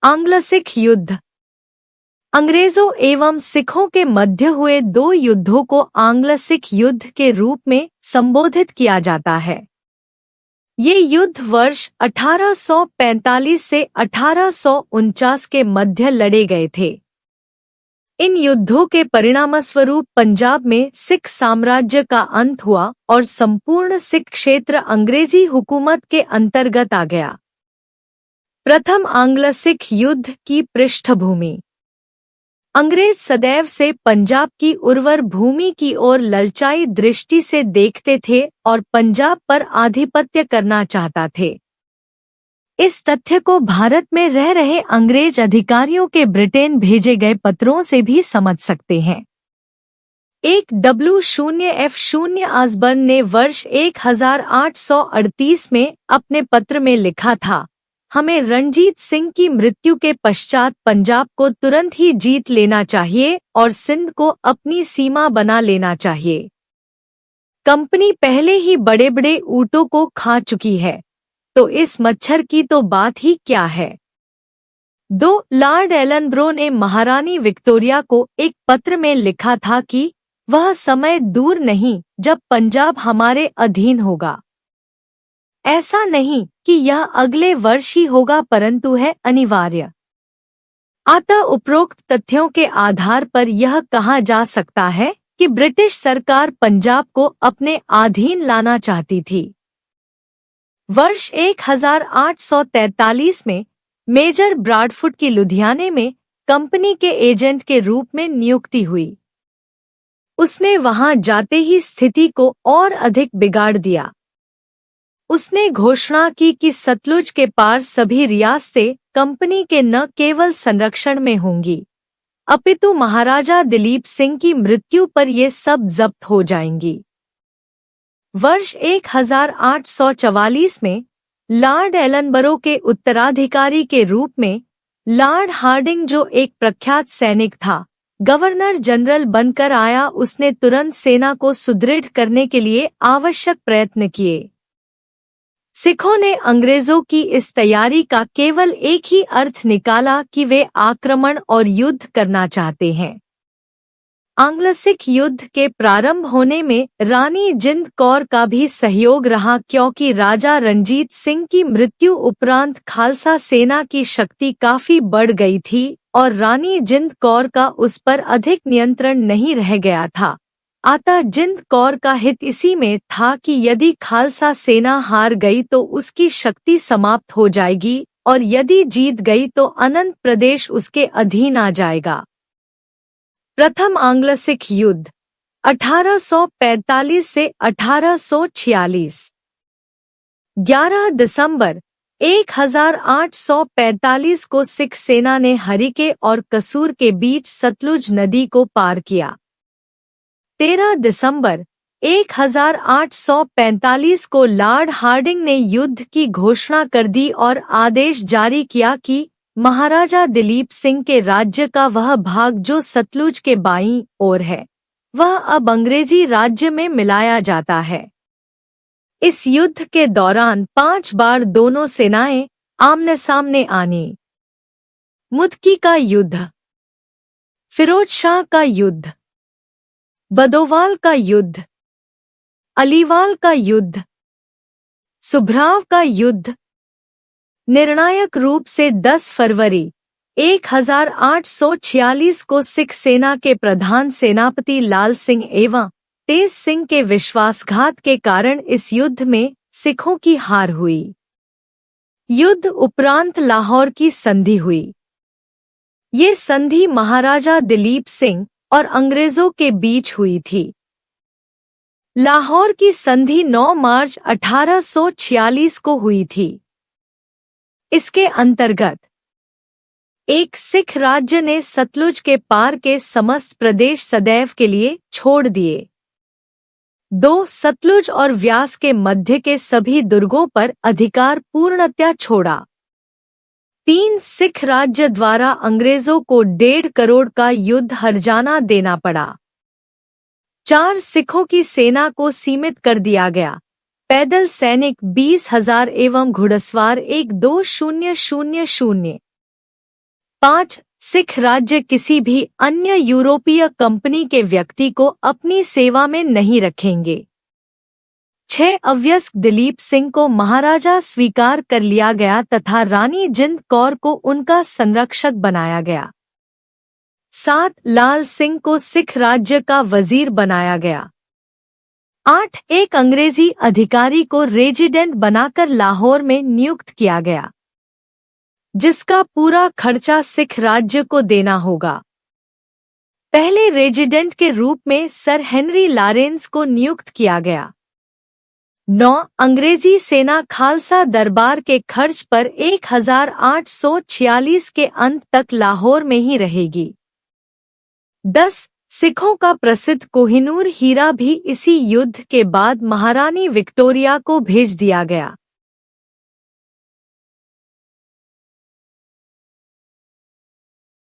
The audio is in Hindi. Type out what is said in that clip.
आंग्ल सिख युद्ध। अंग्रेजों एवं सिखों के मध्य हुए दो युद्धों को आंग्ल सिख युद्ध के रूप में संबोधित किया जाता है। ये युद्ध वर्ष 1845 से 1849 के मध्य लड़े गए थे। इन युद्धों के परिणामस्वरूप पंजाब में सिख साम्राज्य का अंत हुआ और संपूर्ण सिख क्षेत्र अंग्रेजी हुकूमत के अंतर्गत आ गया। प्रथम आंग्ल सिख युद्ध की पृष्ठभूमि। अंग्रेज सदैव से पंजाब की उर्वर भूमि की ओर ललचाई दृष्टि से देखते थे और पंजाब पर आधिपत्य करना चाहता थे। इस तथ्य को भारत में रह रहे अंग्रेज अधिकारियों के ब्रिटेन भेजे गए पत्रों से भी समझ सकते हैं। एक W0F0 ऑसबर्न ने वर्ष 1838 में अपने पत्र में लिखा था, हमें रणजीत सिंह की मृत्यु के पश्चात पंजाब को तुरंत ही जीत लेना चाहिए और सिंध को अपनी सीमा बना लेना चाहिए। कंपनी पहले ही बड़े बड़े ऊँटों को खा चुकी है, तो इस मच्छर की तो बात ही क्या है। लॉर्ड एलनब्रो ने महारानी विक्टोरिया को एक पत्र में लिखा था कि वह समय दूर नहीं जब पंजाब हमारे अधीन होगा। ऐसा नहीं कि यह अगले वर्ष ही होगा, परंतु है अनिवार्य। अतः उपरोक्त तथ्यों के आधार पर यह कहा जा सकता है कि ब्रिटिश सरकार पंजाब को अपने अधीन लाना चाहती थी। वर्ष 1843 में मेजर ब्रॉडफुट की लुधियाने में कंपनी के एजेंट के रूप में नियुक्ति हुई। उसने वहां जाते ही स्थिति को और अधिक बिगाड़ दिया। उसने घोषणा की कि सतलुज के पार सभी रियासतें कंपनी के न केवल संरक्षण में होंगी, अपितु महाराजा दिलीप सिंह की मृत्यु पर ये सब जब्त हो जाएंगी। वर्ष 1844 में लॉर्ड एलनबरो के उत्तराधिकारी के रूप में लॉर्ड हार्डिंग, जो एक प्रख्यात सैनिक था, गवर्नर जनरल बनकर आया। उसने तुरंत सेना को सुदृढ़ करने के लिए आवश्यक प्रयत्न किए। सिखों ने अंग्रेजों की इस तैयारी का केवल एक ही अर्थ निकाला कि वे आक्रमण और युद्ध करना चाहते हैं। आंग्ल सिख युद्ध के प्रारंभ होने में रानी जिंद कौर का भी सहयोग रहा, क्योंकि राजा रणजीत सिंह की मृत्यु उपरांत खालसा सेना की शक्ति काफी बढ़ गई थी और रानी जिंद कौर का उस पर अधिक नियंत्रण नहीं रह गया था। अतः जिंद कौर का हित इसी में था कि यदि खालसा सेना हार गई तो उसकी शक्ति समाप्त हो जाएगी और यदि जीत गई तो अनंत प्रदेश उसके अधीन आ जाएगा। प्रथम आंग्ल सिख युद्ध 1845 से 1846। 11 दिसंबर 1845 को सिख सेना ने हरिके और कसूर के बीच सतलुज नदी को पार किया। 13 दिसंबर 1845 को लॉर्ड हार्डिंग ने युद्ध की घोषणा कर दी और आदेश जारी किया कि महाराजा दिलीप सिंह के राज्य का वह भाग जो सतलुज के बाईं ओर है, वह अब अंग्रेजी राज्य में मिलाया जाता है। इस युद्ध के दौरान 5 बार दोनों सेनाएं आमने सामने आनी। मुदकी का युद्ध, फिरोज शाह का युद्ध, बदोवाल का युद्ध, अलीवाल का युद्ध, सुभ्राव का युद्ध। निर्णायक रूप से 10 फरवरी 1846 को सिख सेना के प्रधान सेनापति लाल सिंह एवं तेज सिंह के विश्वासघात के कारण इस युद्ध में सिखों की हार हुई। युद्ध उपरांत लाहौर की संधि हुई। ये संधि महाराजा दिलीप सिंह और अंग्रेजों के बीच हुई थी। लाहौर की संधि 9 मार्च 1846 को हुई थी। इसके अंतर्गत एक सिख राज्य ने सतलुज के पार के समस्त प्रदेश सदैव के लिए छोड़ दिए। 2 सतलुज और व्यास के मध्य के सभी दुर्गों पर अधिकार पूर्णतया छोड़ा। 3 सिख राज्य द्वारा अंग्रेजों को 1.5 करोड़ का युद्ध हर्जाना देना पड़ा। 4 सिखों की सेना को सीमित कर दिया गया। पैदल सैनिक 20,000 एवं घुड़सवार 1-2,000। 5. सिख राज्य किसी भी अन्य यूरोपीय कंपनी के व्यक्ति को अपनी सेवा में नहीं रखेंगे। 6. अवयस्क दिलीप सिंह को महाराजा स्वीकार कर लिया गया तथा रानी जिंद कौर को उनका संरक्षक बनाया गया। 7. लाल सिंह को सिख राज्य का वजीर बनाया गया। 8. एक अंग्रेजी अधिकारी को रेजिडेंट बनाकर लाहौर में नियुक्त किया गया, जिसका पूरा खर्चा सिख राज्य को देना होगा। पहले रेजिडेंट के रूप में सर हेनरी लॉरेंस को नियुक्त किया गया। 9. अंग्रेजी सेना खालसा दरबार के खर्च पर 1846 के अंत तक लाहौर में ही रहेगी। 10. सिखों का प्रसिद्ध कोहिनूर हीरा भी इसी युद्ध के बाद महारानी विक्टोरिया को भेज दिया गया।